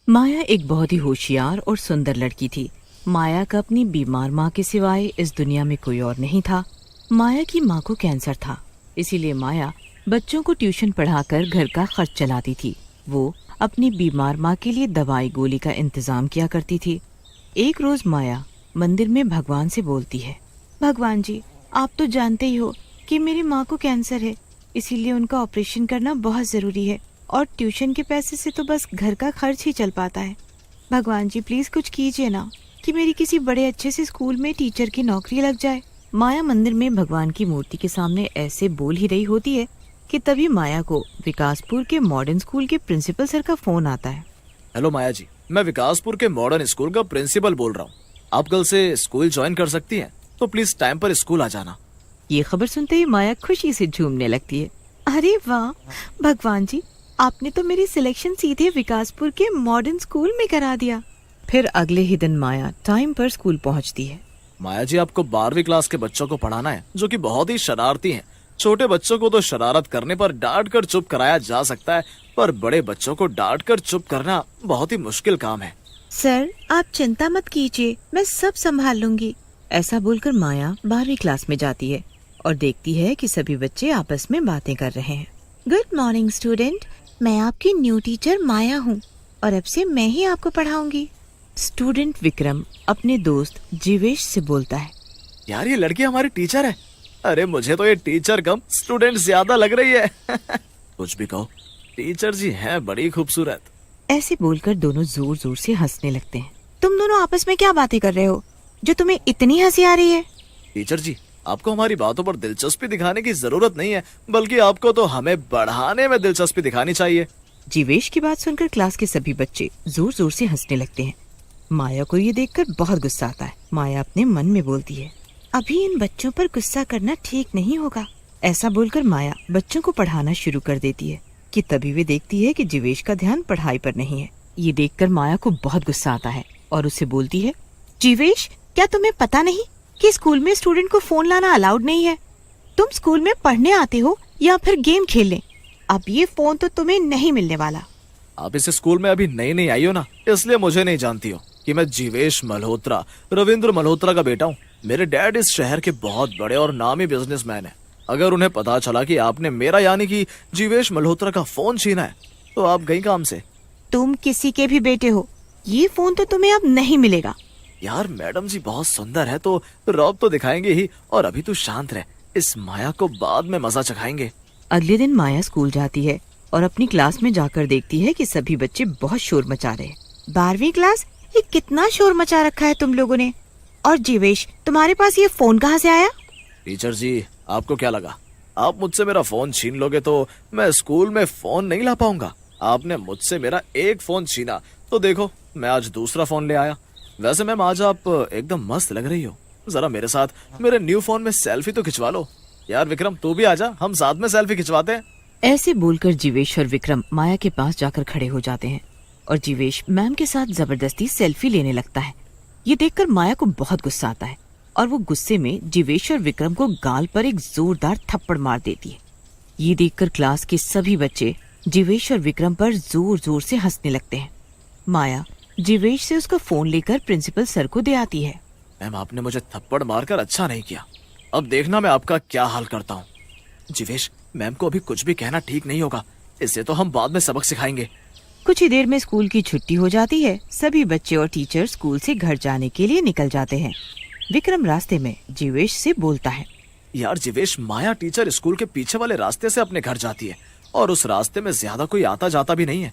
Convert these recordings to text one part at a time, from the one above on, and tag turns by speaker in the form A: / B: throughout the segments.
A: माया एक बहुत ही होशियार और सुंदर लड़की थी। माया का अपनी बीमार माँ के सिवाय इस दुनिया में कोई और नहीं था। माया की माँ को कैंसर था, इसीलिए माया बच्चों को ट्यूशन पढ़ाकर घर का खर्च चलाती थी। वो अपनी बीमार माँ के लिए दवाई गोली का इंतजाम किया करती थी। एक रोज माया मंदिर में भगवान से बोलती है, भगवान जी, आप तो जानते ही हो कि मेरी माँ को कैंसर है, इसीलिए उनका ऑपरेशन करना बहुत जरूरी है और ट्यूशन के पैसे से तो बस घर का खर्च ही चल पाता है। भगवान जी प्लीज कुछ कीजिए ना कि मेरी किसी बड़े अच्छे से स्कूल में टीचर की नौकरी लग जाए। माया मंदिर में भगवान की मूर्ति के सामने ऐसे बोल ही रही होती है कि तभी माया को विकासपुर के मॉडर्न स्कूल के प्रिंसिपल सर का फोन आता है।
B: हेलो माया जी, मैं विकासपुर के मॉडर्न स्कूल का प्रिंसिपल बोल रहा हूँ। आप कल से स्कूल ज्वाइन कर सकती हैं, तो प्लीज टाइम पर स्कूल आ जाना।
A: ये खबर सुनते ही माया खुशी से झूमने लगती है। अरे वाह भगवान जी, आपने तो मेरी सिलेक्शन सीधे विकासपुर के मॉडर्न स्कूल में करा दिया। फिर अगले ही दिन माया टाइम पर स्कूल पहुंचती है।
B: माया जी, आपको 12वीं क्लास के बच्चों को पढ़ाना है, जो कि बहुत ही शरारती हैं। छोटे बच्चों को तो शरारत करने पर डांट कर चुप कराया जा सकता है, पर बड़े बच्चों को डांट कर चुप करना बहुत ही मुश्किल काम है।
A: सर आप चिंता मत कीजिए, मैं सब संभाल लूंगी। ऐसा बोलकर माया 12वीं क्लास में जाती है और देखती है कि सभी बच्चे आपस में बातें कर रहे हैं। गुड मॉर्निंग स्टूडेंट, मैं आपकी न्यू टीचर माया हूँ और अब से मैं ही आपको पढ़ाऊंगी। स्टूडेंट विक्रम अपने दोस्त जीवेश से बोलता है,
B: यार ये लड़की हमारी टीचर है। अरे मुझे तो ये टीचर कम स्टूडेंट ज्यादा लग रही है। कुछ भी कहो, टीचर जी हैं बड़ी खूबसूरत।
A: ऐसे बोलकर दोनों जोर जोर से हंसने लगते हैं। तुम दोनों आपस में क्या बातें कर रहे हो जो तुम्हें इतनी हंसी आ रही है?
B: टीचर जी, आपको हमारी बातों पर दिलचस्पी दिखाने की जरूरत नहीं है, बल्कि आपको तो हमें बढ़ाने में दिलचस्पी दिखानी चाहिए।
A: जीवेश की बात सुनकर क्लास के सभी बच्चे जोर जोर से हंसने लगते हैं। माया को ये देखकर बहुत गुस्सा आता है। माया अपने मन में बोलती है, अभी इन बच्चों पर गुस्सा करना ठीक नहीं होगा। ऐसा बोलकर माया बच्चों को पढ़ाना शुरू कर देती है कि तभी वे देखती है कि जीवेश का ध्यान पढ़ाई पर नहीं है। ये देखकर माया को बहुत गुस्सा आता है और उससे बोलती है, जीवेश, क्या तुम्हें पता नहीं कि स्कूल में स्टूडेंट को फोन लाना अलाउड नहीं है? तुम स्कूल में पढ़ने आते हो या फिर गेम खेलने? अब ये फोन तो तुम्हें नहीं मिलने वाला।
B: आप इस स्कूल में अभी नई नई आई हो ना, इसलिए मुझे नहीं जानती हो कि मैं जीवेश मल्होत्रा, रविंद्र मल्होत्रा का बेटा हूँ। मेरे डैड इस शहर के बहुत बड़े और नामी बिजनेसमैन है। अगर उन्हें पता चला कि आपने मेरा यानी कि जीवेश मल्होत्रा का फोन छीना है, तो आप गई काम से।
A: तुम किसी के भी बेटे हो, ये फोन तो तुम्हें अब नहीं मिलेगा।
B: यार मैडम जी बहुत सुंदर है, तो रौब तो दिखाएंगे ही, और अभी तू शांत रह, इस माया को बाद में मजा चखाएंगे।
A: अगले दिन माया स्कूल जाती है और अपनी क्लास में जाकर देखती है कि सभी बच्चे बहुत शोर मचा रहे हैं। 12वीं क्लास, ये कितना शोर मचा रखा है तुम लोगों ने। और जीवेश, तुम्हारे पास ये फोन कहाँ से आया?
B: टीचर जी, आपको क्या लगा आप मुझसे मेरा फोन छीन लोगे तो मैं स्कूल में फोन नहीं ला पाऊंगा? आपने मुझसे मेरा एक फोन छीना, तो देखो मैं आज दूसरा फोन ले आया। वैसे मैम, आज आप एकदम मस्त लग रही हो। जरा मेरे साथ मेरे न्यू फोन में सेल्फी तो खिंचवा लो। यार विक्रम, तू भी आजा, हम साथ में सेल्फी खिंचवाते हैं।
A: ऐसे बोलकर जीवेश और विक्रम माया के पास जाकर खड़े हो जाते हैं और जीवेश मैम के साथ जबरदस्ती सेल्फी लेने लगता है। ये देखकर माया को बहुत गुस्सा आता है और वो गुस्से में जीवेश और विक्रम को गाल पर एक जोरदार थप्पड़ मार देती है। ये देखकर क्लास के सभी बच्चे जीवेश और विक्रम पर जोर जोर से हंसने लगते हैं। माया जीवेश से उसका फोन लेकर प्रिंसिपल सर को दे आती है।
B: मैम, आपने मुझे थप्पड़ मारकर अच्छा नहीं किया। अब देखना मैं आपका क्या हाल करता हूँ। जीवेश, मैम को अभी कुछ भी कहना ठीक नहीं होगा, इससे तो हम बाद में सबक सिखाएंगे।
A: कुछ ही देर में स्कूल की छुट्टी हो जाती है। सभी बच्चे और टीचर स्कूल से घर जाने के लिए निकल जाते हैं। विक्रम रास्ते में जीवेश से बोलता है,
B: यार जीवेश, माया टीचर स्कूल के पीछे वाले रास्ते से अपने घर जाती है और उस रास्ते में ज्यादा कोई आता जाता भी नहीं है,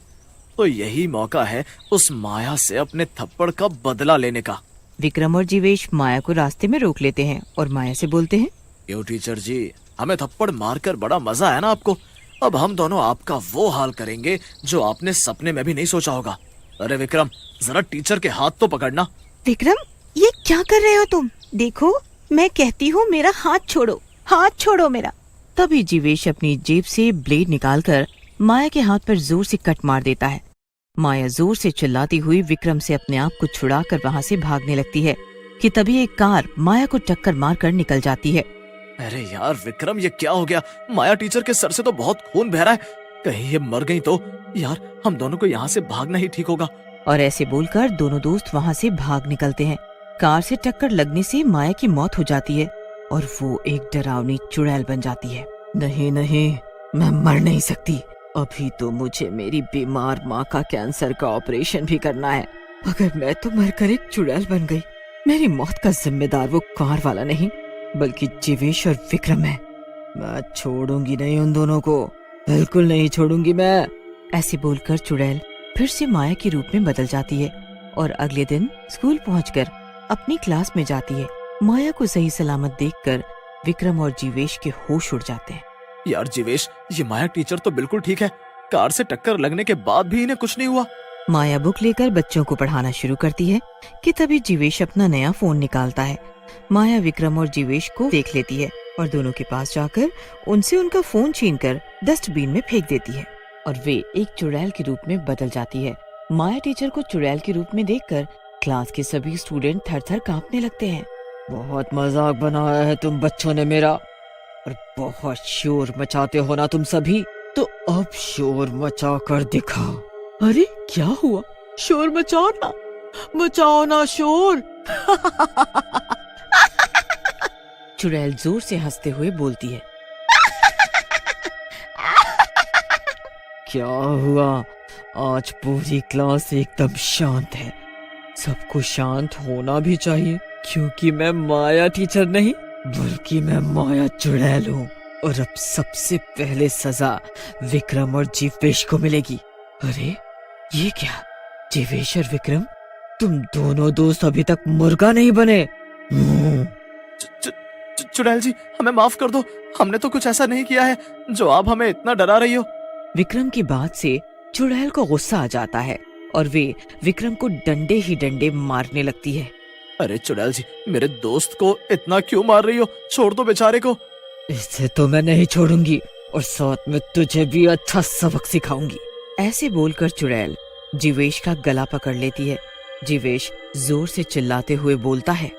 B: तो यही मौका है उस माया से अपने थप्पड़ का बदला लेने का।
A: विक्रम और जीवेश माया को रास्ते में रोक लेते हैं और माया से बोलते हैं,
B: क्यों टीचर जी, हमें थप्पड़ मारकर बड़ा मजा आया ना आपको। अब हम दोनों आपका वो हाल करेंगे जो आपने सपने में भी नहीं सोचा होगा। अरे विक्रम, जरा टीचर के हाथ तो पकड़ना।
A: विक्रम, ये क्या कर रहे हो तुम? देखो, मैं कहती हूँ मेरा हाथ छोड़ो, हाथ छोड़ो मेरा। तभी जीवेश अपनी जेब से ब्लेड निकालकर माया के हाथ पर जोर से कट मार देता है। माया जोर से चिल्लाती हुई विक्रम से अपने आप को छुड़ाकर वहाँ से भागने लगती है कि तभी एक कार माया को टक्कर मारकर निकल जाती है।
B: अरे यार विक्रम, ये क्या हो गया? माया टीचर के सर से तो बहुत खून बह रहा है। कहीं ये मर गई तो? यार हम दोनों को यहाँ से भागना ही ठीक होगा।
A: और ऐसे बोलकर दोनों दोस्त वहाँ से भाग निकलते हैं। कार से टक्कर लगने से माया की मौत हो जाती है और वो एक डरावनी चुड़ैल बन जाती है। नहीं नहीं, मैं मर नहीं सकती। अभी तो मुझे मेरी बीमार माँ का कैंसर का ऑपरेशन भी करना है। अगर मैं तो मरकर एक चुड़ैल बन गई, मेरी मौत का जिम्मेदार वो कार वाला नहीं बल्कि जीवेश और विक्रम है। मैं छोड़ूंगी नहीं उन दोनों को, बिल्कुल नहीं छोड़ूंगी मैं। ऐसे बोलकर चुड़ैल फिर से माया के रूप में बदल जाती है और अगले दिन स्कूल पहुंचकर अपनी क्लास में जाती है। माया को सही सलामत देखकर विक्रम और जीवेश के होश उड़ जाते हैं।
B: यार जीवेश, ये माया टीचर तो बिल्कुल ठीक है। कार से टक्कर लगने के बाद भी इन्हें कुछ नहीं हुआ।
A: माया बुक लेकर बच्चों को पढ़ाना शुरू करती है कि तभी जीवेश अपना नया फोन निकालता है। माया विक्रम और जीवेश को देख लेती है और दोनों के पास जाकर उनसे उनका फोन छीनकर डस्टबिन में फेंक देती है और वे एक चुड़ैल के रूप में बदल जाती है। माया टीचर को चुड़ैल के रूप में देखकर क्लास के सभी स्टूडेंट थर थर कांपने लगते हैं। बहुत मजाक बनाया है तुम बच्चों ने मेरा, और बहुत शोर मचाते हो ना तुम सभी, तो अब शोर मचा कर दिखाओ। अरे क्या हुआ? शोर मचाओ ना शोर। चुड़ैल जोर से हंसते हुए बोलती है। क्या हुआ? आज पूरी क्लास एकदम शांत है। सबको शांत होना भी चाहिए क्योंकि मैं माया टीचर नहीं बल्कि मैं माया चुड़ैल हूँ। और अब सबसे पहले सजा विक्रम और जीवेश को मिलेगी। अरे ये क्या? जीवेश और विक्रम, तुम दोनों दोस्त अभी तक मुर्गा नहीं बने।
B: चुड़ैल जी, हमें माफ कर दो। हमने तो कुछ ऐसा नहीं किया है जो आप हमें इतना डरा रही हो।
A: विक्रम की बात से चुड़ैल को गुस्सा आ जाता है और वे विक्रम को डंडे ही डंडे मारने लगती है।
B: अरे चुड़ैल जी, मेरे दोस्त को इतना क्यों मार रही हो? छोड़ दो बेचारे को।
A: इसे तो मैं नहीं छोड़ूंगी और साथ में तुझे भी अच्छा सबक सिखाऊंगी। ऐसे बोलकर चुड़ैल जीवेश का गला पकड़ लेती है। जीवेश जोर से चिल्लाते हुए बोलता है।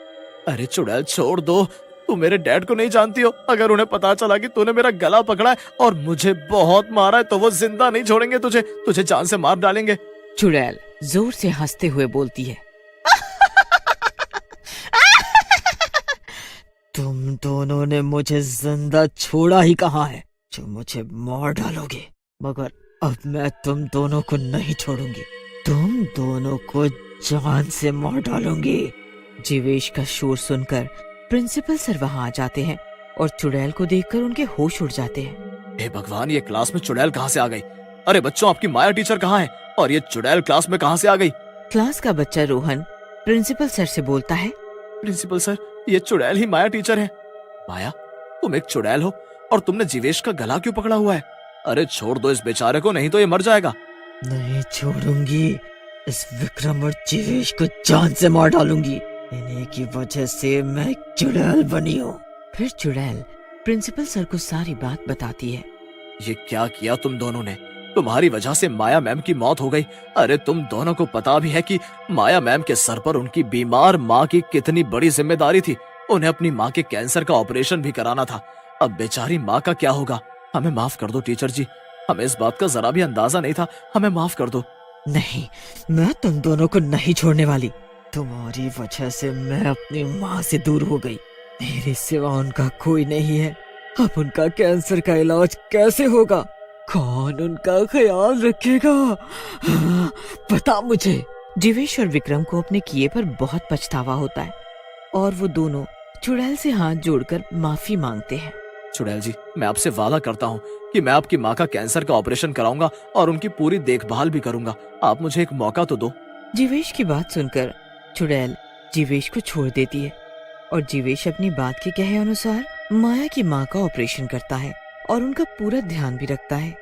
B: अरे चुड़ैल, छोड़ दो। तू मेरे डैड को नहीं जानती हो। अगर उन्हें पता चला कि तूने मेरा गला पकड़ा है और मुझे बहुत मारा है तो वो जिंदा नहीं छोड़ेंगे तुझे जान से मार डालेंगे।
A: चुड़ैल जोर से हंसते हुए बोलती है। तुम दोनों ने मुझे जिंदा छोड़ा ही कहाँ है जो मुझे मार डालोगे, मगर अब मैं तुम दोनों को नहीं छोड़ूंगी। तुम दोनों को जान से मार डालूंगी। जीवेश का शोर सुनकर प्रिंसिपल सर वहाँ आ जाते हैं और चुड़ैल को देखकर उनके होश उड़ जाते हैं।
B: हे भगवान, ये क्लास में चुड़ैल कहाँ से आ गई? अरे बच्चों, आपकी माया टीचर कहाँ है और ये चुड़ैल क्लास में कहाँ से आ गई?
A: क्लास का बच्चा रोहन प्रिंसिपल सर से बोलता है।
B: प्रिंसिपल सर, ये चुड़ैल ही माया टीचर है। माया, तुम एक चुड़ैल हो और तुमने जीवेश का गला क्यों पकड़ा हुआ है? अरे छोड़ दो इस बेचारे को, नहीं तो ये मर जाएगा।
A: नहीं छोड़ूंगी। इस विक्रम और जीवेश को जान से मार डालूंगी। इन्हीं की वजह से मैं एक चुड़ैल बनी हूँ। फिर चुड़ैल प्रिंसिपल सर को सारी बात बताती है।
B: ये क्या किया तुम दोनों ने? तुम्हारी वजह से माया मैम की मौत हो गई। अरे तुम दोनों को पता भी है कि माया मैम के सर पर उनकी बीमार माँ की कितनी बड़ी जिम्मेदारी थी। उन्हें अपनी माँ के कैंसर का ऑपरेशन भी कराना था। अब बेचारी माँ का क्या होगा? हमें माफ कर दो टीचर जी, हमें इस बात का जरा भी अंदाजा नहीं था। हमें माफ कर दो।
A: नहीं, मैं तुम दोनों को नहीं छोड़ने वाली। तुम्हारी वजह से मैं अपनी माँ से दूर हो गई। मेरे सिवा उनका कोई नहीं है। अब उनका कैंसर का इलाज कैसे होगा? कौन उनका ख्याल रखेगा? पता मुझे। जीवेश और विक्रम को अपने किए पर बहुत पछतावा होता है और वो दोनों चुड़ैल से हाथ जोड़कर माफी मांगते हैं।
B: चुड़ैल जी, मैं आपसे वादा करता हूँ कि मैं आपकी माँ का कैंसर का ऑपरेशन कराऊंगा और उनकी पूरी देखभाल भी करूंगा। आप मुझे एक मौका तो दो।
A: जीवेश की बात सुनकर चुड़ैल जीवेश को छोड़ देती है और जीवेश अपनी बात के कहे अनुसार माया की माँ का ऑपरेशन करता है और उनका पूरा ध्यान भी रखता है।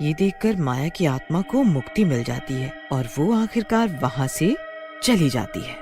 A: ये देखकर माया की आत्मा को मुक्ति मिल जाती है और वो आखिरकार वहाँ से चली जाती है।